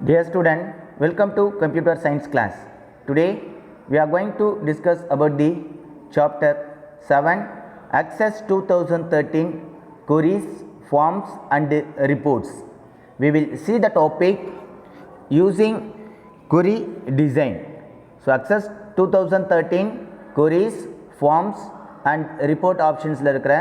Dear student, welcome to computer science class. Today we are going to discuss about the chapter 7 Access 2013 Queries, Forms and Reports. We will see the topic using query design. So Access 2013 Queries, Forms and Report options la irukra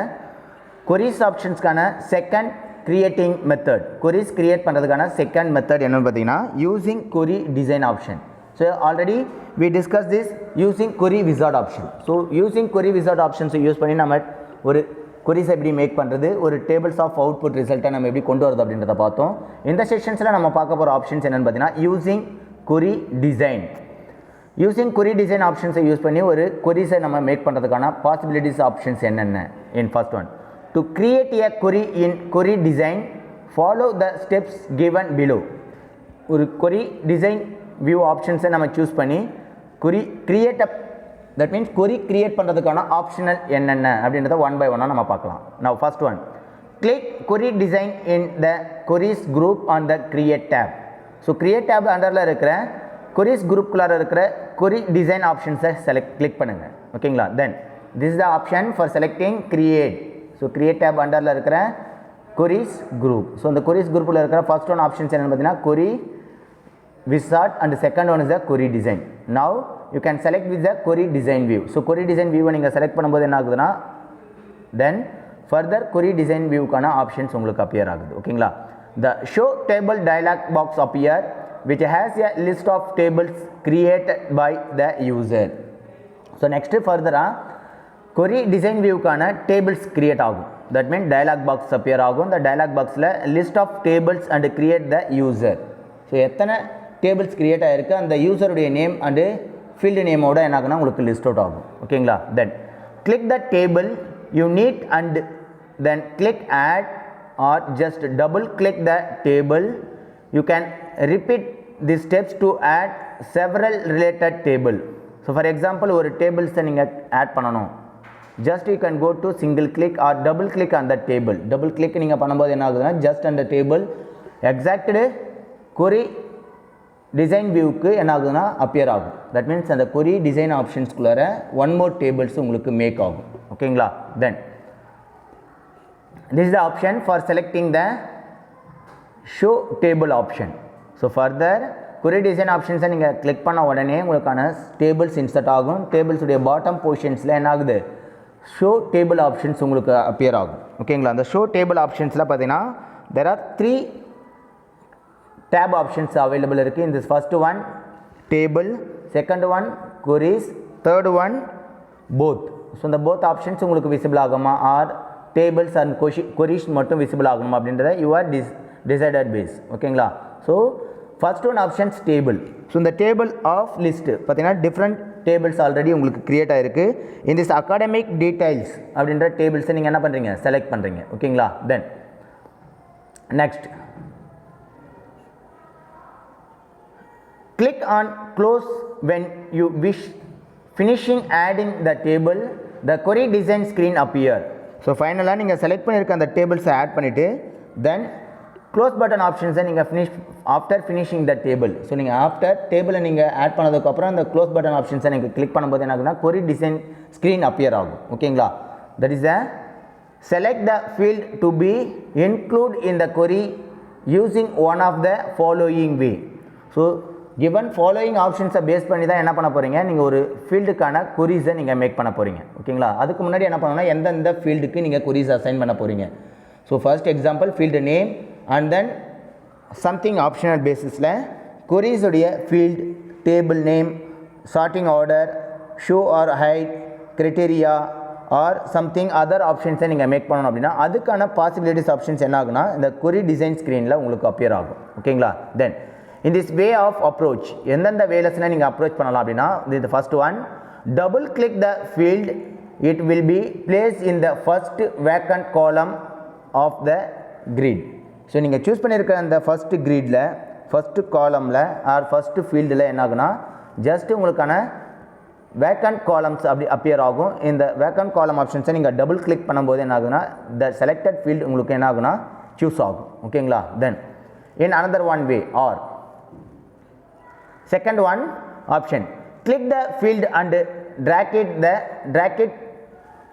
queries options kana second creating method. Queries create பண்றதுக்கான second method என்னன்னு பார்த்தீங்கன்னா using query design option. So already we discussed this using query wizard option. So using query wizard options use பண்ணி நம்ம ஒரு queries எப்படி make பண்ணுறது, ஒரு tables of output ரிசல்ட்டை நம்ம எப்படி கொண்டு வரது அப்படின்றத பார்த்தோம். இந்த செஷன்ஸில் நம்ம பார்க்க போகிற ஆப்ஷன்ஸ் என்னென்னு பார்த்தீங்கன்னா using query design. Using query design ஆப்ஷன்ஸை யூஸ் பண்ணி ஒரு queries-ஐ நம்ம மேக் பண்ணுறதுக்கான பாசிபிலிட்டிஸ் ஆப்ஷன்ஸ் என்னென்ன. In first one, to create a query in query design, follow the steps given below. ஒரு query design view ஆப்ஷன்ஸை நம்ம சூஸ் பண்ணி query create up, that means query create பண்ணுறதுக்கான ஆப்ஷனல் என்னென்ன அப்படின்றத ஒன் பை ஒன்னாக நம்ம பார்க்கலாம். Now first one, click query design in the queries group on the create tab. So create tab அண்டரில் இருக்கிற queries குரூப்குள்ளார இருக்கிற query design ஆப்ஷன்ஸை கிளிக் பண்ணுங்கள். ஓகேங்களா? தென் this is the option for selecting create. So create tab அண்டரில் இருக்கிற queries group. So இந்த queries குரூப்பில் இருக்கிற first one options என்னென்னு பார்த்தீங்கன்னா query wizard and second one is the query design. Now you can select with the query design view. So query design view நீங்கள் select பண்ணும்போது என்ன ஆகுதுன்னா தென் ஃபர்தர் query design viewக்கான options உங்களுக்கு appear ஆகுது. ஓகேங்களா? the show table dialog box appear which has a list of tables created by the user. So next ஃபர்தராக query design viewக்கான tables create ஆகும். that means dialog box appear ஆகும். இந்த dialog boxல list of tables and create the user. So எத்தனை tables create ஆகிருக்கு அந்த யூசருடைய name and field நேமோட என்ன ஆகுனா உங்களுக்கு லிஸ்ட் அவுட் ஆகும். ஓகேங்களா? தென் click the table you need and then click add or just double click the table. You can repeat these steps to add several related table. So for example ஒரு tables நீங்கள் add பண்ணணும், just you can go to single click or double click on the table. double click நீங்கள் பண்ணும்போது என்ன ஆகுதுன்னா just on the table exact query design viewக்கு என்ன ஆகுதுன்னா appear ஆகும். that means அந்த query design ஆப்ஷன்ஸ்குள்ளார one more tables உங்களுக்கு மேக் ஆகும். ஓகேங்களா? then this is the option for selecting the show table option. so further query design ஆப்ஷன்ஸை நீங்கள் click பண்ண உடனே உங்களுக்கான டேபிள்ஸ் இன்சர்ட் ஆகும். டேபிள்ஸுடைய பாட்டம் போர்ஷன்ஸில் என்ன ஆகுது ஷோ டேபிள் ஆப்ஷன்ஸ் உங்களுக்கு அப்பியர் ஆகும். ஓகேங்களா? அந்த ஷோ டேபிள் ஆப்ஷன்ஸில் பார்த்தீங்கன்னா there are 3 tab options available இருக்குது. in this first one table, second one queries, third one both. So இந்த both options உங்களுக்கு விசிபிள் ஆகுமா ஆர் டேபிள்ஸ் அண்ட் queries மட்டும் விசிபிள் ஆகணுமா அப்படின்றத you are decided base. ஓகேங்களா? So first one options table. So இந்த table of list பார்த்தீங்கன்னா different tables already உங்களுக்கு க்ரியேட் ஆகிருக்கு. இந்த திஸ் அகாடமிக் டீடைல்ஸ் அப்படின்ற டேபிள்ஸை நீங்கள் என்ன பண்ணுறீங்க செலக்ட் பண்ணுறீங்க. ஓகேங்களா? Then next click on close when you wish. finishing adding the table the query design screen appear. So ஃபைனலாக நீங்கள் செலக்ட் பண்ணியிருக்க அந்த டேபிள்ஸை ஆட் பண்ணிவிட்டு தென் க்ளோஸ் பட்டன் ஆப்ஷன்ஸை நீங்கள் after finishing the table. So நீங்கள் ஆஃப்டர் டேபிளை நீங்கள் ஆட் பண்ணதுக்கப்புறம் அந்த க்ளோஸ் பட்டன் ஆப்ஷன்ஸை நீங்கள் கிளிக் பண்ணும்போது என்ன ஆகுதுன்னா query design screen appear ஆகும். ஓகேங்களா? That is select the field to be included in the query using one of the following way. So given following ஆப்ஷன்ஸை பேஸ் பண்ணி தான் என்ன பண்ண போகிறீங்க நீங்கள் ஒரு ஃபீல்டுக்கான queries-ஐ நீங்கள் மேக் பண்ண போகிறீங்க. ஓகேங்களா? அதுக்கு முன்னாடி என்ன பண்ணணும்னா எந்தெந்த ஃபீல்டுக்கு நீங்கள் queries அசைன் பண்ண போகிறீங்க. So first example field name and then something optional பேசிஸில் queries உடைய field, table name, sorting order, show or hide, criteria or something other ஆப்ஷன்ஸை நீங்கள் மேக் பண்ணணும் அப்படின்னா அதுக்கான பாசிபிலிட்டிஸ் ஆப்ஷன்ஸ் என்ன ஆகுனா இந்த query design ஸ்க்ரீனில் உங்களுக்கு அப்பியர் ஆகும். ஓகேங்களா? தென் in this way of approach எந்தெந்த வேலஸ்னா நீங்கள் அப்ரோச் பண்ணலாம் அப்படின்னா the first one, double click the field, it will be placed in the first vacant column of the grid. So நீங்கள் சூஸ் பண்ணியிருக்க அந்த ஃபஸ்ட்டு க்ரீடில் ஃபஸ்ட்டு காலமில் ஆர் ஃபஸ்ட்டு ஃபீல்டில் என்ன ஆகுனா ஜஸ்ட் உங்களுக்கான வேக்கண்ட் காலம்ஸ் அப்படி அப்பியர் ஆகும். இந்த வேக்கண்ட் காலம் ஆப்ஷன்ஸை நீங்கள் டபுள் கிளிக் பண்ணும்போது என்ன ஆகுனா த செலக்டட் ஃபீல்டு உங்களுக்கு என்ன ஆகுனா சூஸ் ஆகும். ஓகேங்களா? தென் in another one way or Second one option, click the field and drag it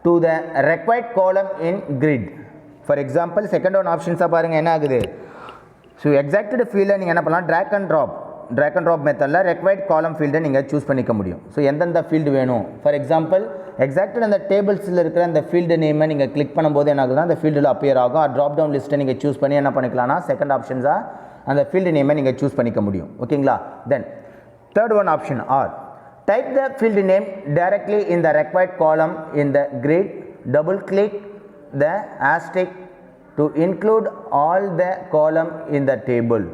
to the required column in grid. For example, second one options பாருங்க என்ன ஆகுது. So exacted field நீங்க என்ன பண்ணலாம், drag and drop மெத்தடில் required column field நீங்கள் choose பண்ணிக்க முடியும். ஸோ எந்தெந்த ஃபீல்டு வேணும், ஃபார் எக்ஸாம்பிள் எக்ஸாக்டட் அந்த டேபிள்ஸில் இருக்கிற அந்த ஃபீல்டு நேமை நீங்கள் கிளிக் பண்ணும்போது என்ன ஆகுதுன்னா அந்த ஃபீல்டில் அப்பியர் ஆகும். ட்ராப் டவுன் லிஸ்ட்டை நீங்கள் சூஸ் பண்ணி என்ன பண்ணிக்கலாம்னா செகண்ட் ஆப்ஷன்ஸாக அந்த ஃபீல்டு நேமை நீங்கள் சூஸ் பண்ணிக்க முடியும். ஓகேங்களா. Then third one option or, type the field name directly in the required column in the grid, double click the asterisk to include all the column in the table.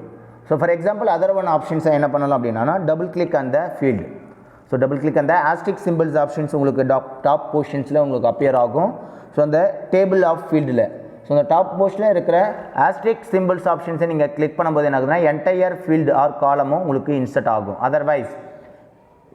So for example other one options என்ன பண்ணலாம் அப்படின்னா double click on the field. So double click on the asterisk symbols options உங்களுக்கு top போர்ஷன்ஸில் உங்களுக்கு appear ஆகும். So அந்த table of ஃபீல்டில் so அந்த top போர்ஷனில் இருக்கிற asterisk symbols ஆப்ஷன்ஸை நீங்கள் கிளிக் பண்ணும்போது என்ன ஆகுதுன்னா என்டையர் ஃபீல்டு ஆர் காலமும் உங்களுக்கு இன்சர்ட் ஆகும். அதர்வைஸ்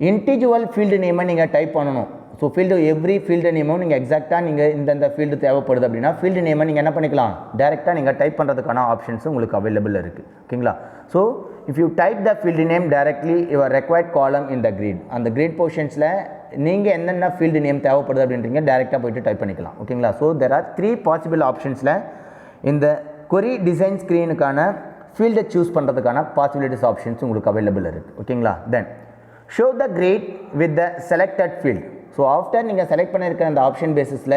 இன்டிஜுவல் ஃபீல்டு நேமை நீங்கள் டைப் பண்ணணும். ஸோ ஃபீல்டு எவ்ரி ஃபீல்டு நேமும் நீங்கள் எக்ஸாக்டாக நீங்கள் இந்த ஃபீல்டு தேவைப்படுது அப்படின்னா ஃபீல்டு நேமை நீங்கள் என்ன பண்ணிக்கலாம், டேரெக்டாக நீங்கள் டைப் பண்ணுறதுக்கான ஆப்ஷன்ஸும் உங்களுக்கு அவைலபிள் இருக்குது. ஓகேங்களா. So if you type the field name directly your required column in the grid, அந்த கிரிட் போர்ஷன்ஸில் நீங்கள் என்னென்ன ஃபீல்டு நேம் தேவைப்படுது அப்படின்றீங்க டேரெக்டாக போய்ட்டு டைப் பண்ணிக்கலாம். ஓகேங்களா. ஸோ தெர் ஆர் 3 பாசிபிள் ஆப்ஷன்ஸில் இந்த கொரி டிசைன் ஸ்க்ரீனுக்கான ஃபீல்டை சூஸ் பண்ணுறதுக்கான பாசிபிலிட்டிஸ் ஆப்ஷன்ஸ் உங்களுக்கு அவைலபிள் இருக்குது. ஓகேங்களா. தென் show the grid with the selected field. So after நீங்கள் செலக்ட் பண்ணியிருக்க அந்த ஆப்ஷன் பேசிஸில்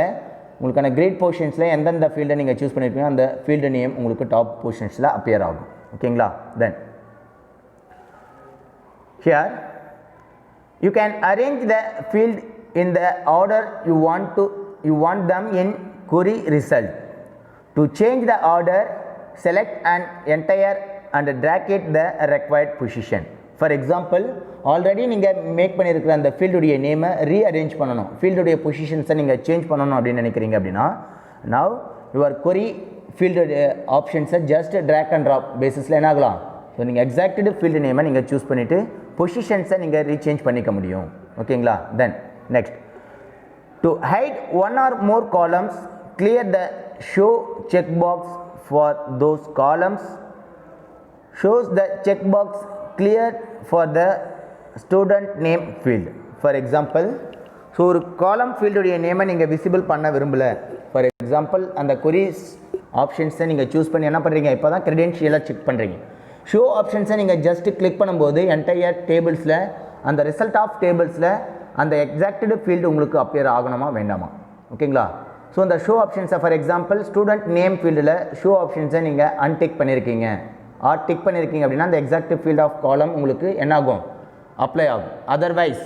உங்களுக்கான கிரேட் போர்ஷன்ஸில் எந்தெந்த ஃபீல்டை நீங்கள் சூஸ் பண்ணியிருக்கீங்க அந்த ஃபீல்டு நேம் உங்களுக்கு டாப் போர்ஷன்ஸில் அப்பியர் ஆகும். ஓகேங்களா. தென் here you can arrange the field in the order you want them in query result. To change the order, select an entire and drag it the required position. For example already நீங்கள் make பண்ணியிருக்கிற அந்த ஃபீல்டுடைய நேமை rearrange பண்ணணும், ஃபீல்டுடைய பொசிஷன்ஸை நீங்கள் change பண்ணணும் அப்படின்னு நினைக்கிறீங்க அப்படின்னா நவ் யுவர் கொரி ஃபீல்டு ஆப்ஷன்ஸை ஜஸ்ட் ட்ராக் அண்ட் ட்ராப் பேசிஸில் என்ன ஆகலாம். ஸோ நீங்கள் எக்ஸாக்டட் ஃபீல்டு நேமை நீங்கள் சூஸ் பண்ணிவிட்டு பொசிஷன்ஸை நீங்கள் ரீசேஞ்ச் பண்ணிக்க முடியும். ஓகேங்களா. Then next, to hide one or more columns, clear the show check box for those columns. Shows the check box clear for the student name field. For example, so ஒரு column ஃபீல்டுடைய நேமை நீங்கள் visible பண்ண விரும்பலை. For example அந்த கொரிஸ் ஆப்ஷன்ஸை நீங்கள் choose பண்ணி என்ன பண்ணுறீங்க, இப்போ தான் க்ரெடென்ஷியலாக செக் பண்ணுறீங்க. ஷோ ஆப்ஷன்ஸை நீங்கள் ஜஸ்ட் கிளிக் பண்ணும்போது என்டையர் டேபிள்ஸில் அந்த ரிசல்ட் ஆஃப் டேபிள்ஸில் அந்த எக்ஸாக்டட் ஃபீல்டு உங்களுக்கு அப்பியர் ஆகணுமா வேண்டாமா. ஓகேங்களா. ஸோ அந்த ஷோ ஆப்ஷன்ஸை ஃபார் எக்ஸாம்பிள் ஸ்டூடெண்ட் நேம் ஃபீல்டில் ஷோ ஆப்ஷன்ஸை நீங்கள் அன்டிக் பண்ணியிருக்கீங்க ஆர் டிக் பண்ணியிருக்கீங்க அப்படின்னா அந்த எக்ஸாக்ட் ஃபீல்ட் ஆஃப் காலம் உங்களுக்கு என்ன ஆகும், அப்ளை ஆகும். அதர்வைஸ்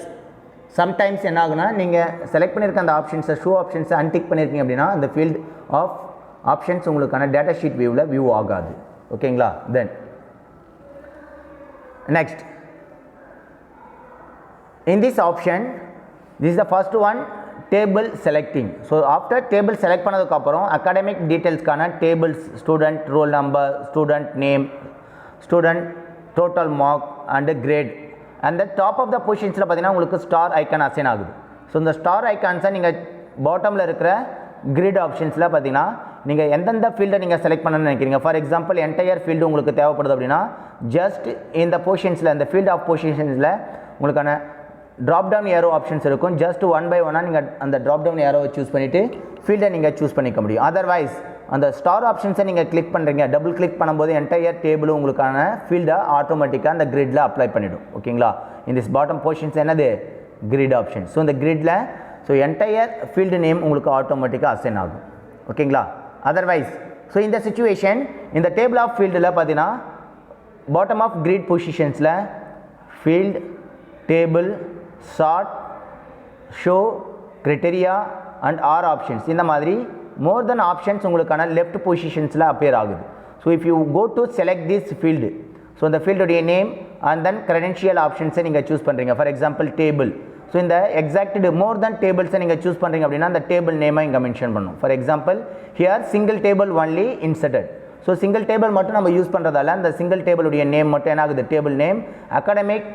சம்டைம்ஸ் என்ன ஆகுனா நீங்கள் செலக்ட் பண்ணியிருக்க அந்த ஆப்ஷன்ஸை ஷோ ஆப்ஷன்ஸை அன்டிக் பண்ணியிருக்கீங்க அப்படின்னா அந்த ஃபீல்ட் ஆஃப் ஆப்ஷன்ஸ் உங்களுக்கான டேட்டா ஷீட் வியூவில் வியூ ஆகாது. ஓகேங்களா. Then next, in this option this is the first one, table selecting. So after table select பண்ணதுக்கப்புறம் அகாடமிக் டீட்டெயில்ஸ்க்கான tables, student roll number, student name, student total mark and grade, அந்த top of the பொசிஷன்ஸில் பார்த்தீங்கன்னா உங்களுக்கு star icon assign ஆகுது. So இந்த star ஐக்கான்ஸை நீங்கள் பாட்டமில் இருக்கிற கிரிட் ஆப்ஷன்ஸில் பார்த்தீங்கன்னா நீங்கள் எந்தெந்த ஃபீல்டை நீங்கள் செலக்ட் பண்ணணும்னு நினைக்கிறீங்க. ஃபார் எக்ஸாம்பிள் என்டையர் ஃபீல்டு உங்களுக்கு தேவைப்படுது அப்படின்னா ஜஸ்ட் இந்த பொசிஷன்ஸில் இந்த ஃபீல்ட் ஆஃப் பொசிஷன்ஸில் உங்களுக்கான ட்ராப் டவுன் ஏரோ ஆப்ஷன்ஸ் இருக்கும். ஜஸ்ட் ஒன் பை ஒன்னாக நீங்கள் அந்த ட்ராப் டவுன் ஏரோவை சூஸ் பண்ணிவிட்டு ஃபீல்டை நீங்கள் சூஸ் பண்ணிக்க முடியும். அதர்வைஸ் அந்த ஸ்டார் ஆப்ஷன்ஸை நீங்கள் கிளிக் பண்ணுறீங்க, டபுள் கிளிக் பண்ணும்போது என்டையர் டேபிளும் உங்களுக்கான ஃபீல்டை ஆட்டோமேட்டிக்காக அந்த கிரிட்டில் அப்ளை பண்ணிவிடும். ஓகேங்களா. இந்த திஸ் பாட்டம் போர்ஷன்ஸ் என்னது, கிரிட் ஆப்ஷன். ஸோ இந்த கிரிட்டில் ஸோ என்டையர் ஃபீல்டு நேம் உங்களுக்கு ஆட்டோமேட்டிக்காக அசைன் ஆகும். ஓகேங்களா. அதர்வைஸ் ஸோ இந்த சிச்சுவேஷன் இந்த டேபிள் ஆஃப் ஃபீல்டில் பார்த்தீங்கன்னா பாட்டம் ஆஃப் கிரிட் பொசிஷன்ஸில் field, table, sort, show, criteria and or options, இந்த மாதிரி மோர் தென் ஆப்ஷன்ஸ் உங்களுக்கான லெஃப்ட் பொசிஷன்ஸில் அப்பியர் ஆகுது. So if you go to select this field, so அந்த ஃபீல்டுடைய நேம் அண்ட் தென் க்ரெடென்ஷியல் ஆப்ஷன்ஸை நீங்கள் சூஸ் பண்ணுறீங்க. ஃபார் எக்ஸாம்பிள் டேபிள், ஸோ இந்த எக்ஸாக்ட் மோர் தென் டேபிள்ஸை நீங்கள் சூஸ் பண்ணுறீங்க அப்படின்னா அந்த டேபிள் நேமை இங்கே மென்ஷன் பண்ணணும். For example here single table only inserted. So single table மட்டும் நம்ம யூஸ் பண்ணுறதால அந்த சிங்கிள் டேபிளுடைய நேம் மட்டும் என்ன ஆகுது, டேபிள் நேம் அகாடமிக்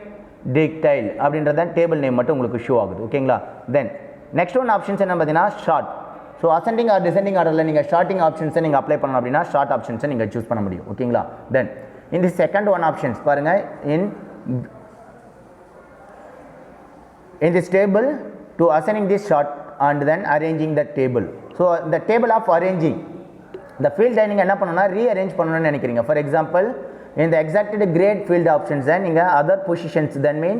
டீடைல் அப்படின்றத டேபிள் நேம் மட்டும் உங்களுக்கு ஷோ ஆகுது. ஓகேங்களா. தென் நெக்ஸ்ட் ஒன் ஆப்ஷன்ஸ் என்ன பார்த்தீங்கன்னா sort. So ascending or descending ஆர்டரில் நீங்கள் ஷார்ட்டிங் ஆப்ஷன்ஸை நீங்கள் அப்ளை பண்ணணும் அப்படின்னா ஷார்ட் ஆப்ஷன்ஸை நீங்கள் சூஸ் பண்ண முடியும். ஓகேங்களா. தென் இந்த செகண்ட் ஒன் ஆப்ஷன்ஸ் பாருங்கள், இன் in this table to assigning this short and then arranging the table. So the table of arranging the field நீங்கள் என்ன பண்ணணும்னா rearrange பண்ணணும்னு நினைக்கிறீங்க. For example, in the exacted grade field options நீங்கள் other positions then mean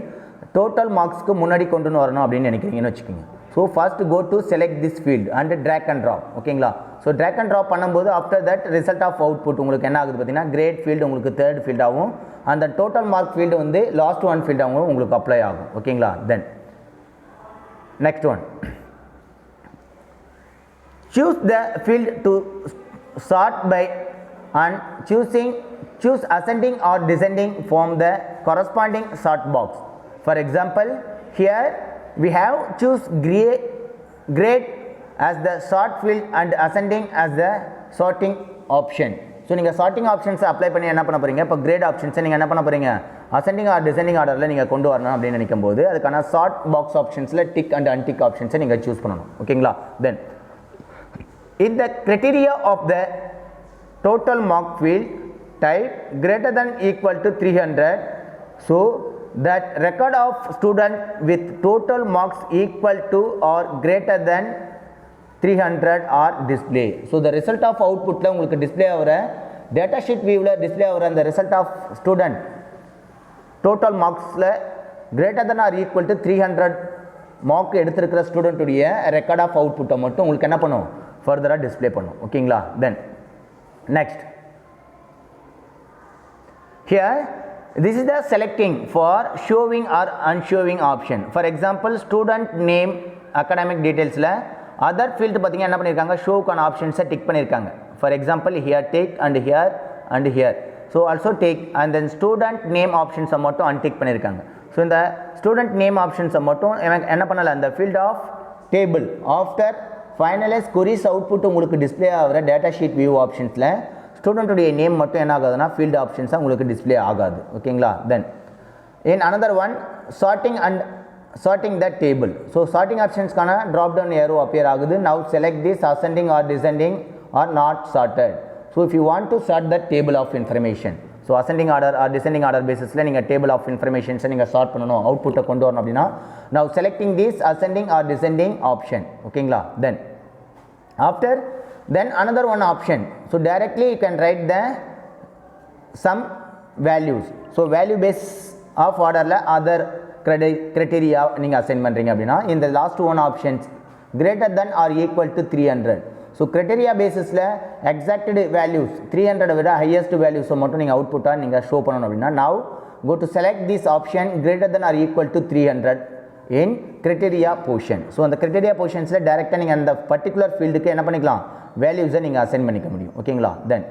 total marksக்கு முன்னாடி கொண்டு வரணும் அப்படின்னு நினைக்கிறீங்கன்னு வச்சுக்கோங்க. So first go to select this field and drag and drop. ஓகேங்களா? So drag and drop பண்ணும்போது after that result of output உங்களுக்கு என்ன ஆகுது பார்த்தீங்கன்னா grade field உங்களுக்கு third field ஆகும், அந்த total mark field வந்து last one field ஆகும் உங்களுக்கு apply ஆகும். ஓகேங்களா? Then next one, choose the field to sort by and choose ascending or descending from the corresponding sort box. For example, here we have choose grade as the sort field and ascending as the sorting option. So நீங்கள் sorting options apply பண்ணி என்ன பண்ண போறீங்க, இப்போ grade options நீங்கள் என்ன பண்ண போறீங்க, ascending or descending orderல நீங்கள் கொண்டு வரணும் அப்படின்னு நினைக்கும்போது அதுக்கான sort box optionsல tick and untick options நீங்கள் choose பண்ணணும். ஓகேங்களா? Then in the criteria of the total mark field type greater than equal to 300, so that record of student with total marks equal to or greater than 300 are display. So the result of output la உங்களுக்கு display ஆவற data sheet view la display ஆவற அந்த result of student total marks la greater than or equal to 300 mark எடுத்திருக்கிற student உடைய record of output மட்டும் உங்களுக்கு என்ன பண்ணும், further display பண்ணும். ஓகேங்களா? Then next, here this is the selecting for showing or unshowing option. For example, student name academic details la other field பாத்தீங்க என்ன பண்ணிருக்காங்க, show கான options டிக் பண்ணிருக்காங்க. For example, here take and here and here, so also take and then student name options மட்டும் untick பண்ணிருக்காங்க. So இந்த student name options மட்டும் என்ன பண்ணல, அந்த field of table after finalize queries output உங்களுக்கு display ஆகிற data sheet view optionsல student உடைய name மட்டும் என்ன ஆகாதுன்னா field options உங்களுக்கு display ஆகாது. ஓகேங்களா? Then in another one, sorting the table. So sorting options கான drop down arrow appear ஆகுது. Now select this ascending or descending or not sorted. So if you want to sort the table of information, so ascending order or descending order basisல நீங்க table of information நீங்க sort பண்ணனும், output கொண்டு வரணும் அப்படினா now selecting this ascending or descending option. ஓகேங்களா? Then after then another one option, so directly you can write the some values. So value base of orderல other criteria நீங்க assign பண்றீங்க அப்படினா in the last one options greater than or equal to 300. So criteria basisல exacted values 300 விட highest values மட்டும் நீங்க output நீங்க show பண்ணனும் அப்படினா now go to select this option greater than or equal to 300 in criteria portion. So அந்த criteria portionsல டைரக்ட்டா நீங்க அந்த particular fieldக்கு என்ன பண்ணிக்கலாம், values நீங்க assign பண்ணிக்க முடியும். ஓகேங்களா? Then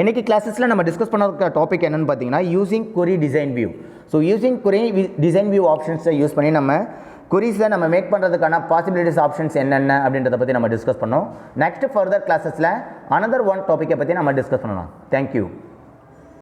இன்னைக்கு கிளாसेसல நம்ம டிஸ்கஸ் பண்ண டாபிக் என்னன்னு பாத்தீங்கன்னா using query design view. So using query design view options use பண்ணி நம்ம queries நம்ம மேக் பண்றதுக்கான possibilities options என்னென்ன அப்படின்றத பத்தி நம்ம டிஸ்கஸ் பண்ணோம். நெக்ஸ்ட் further கிளாसेसல another one டாபிக்கை பத்தி நம்ம டிஸ்கஸ் பண்ணலாம். Thank you.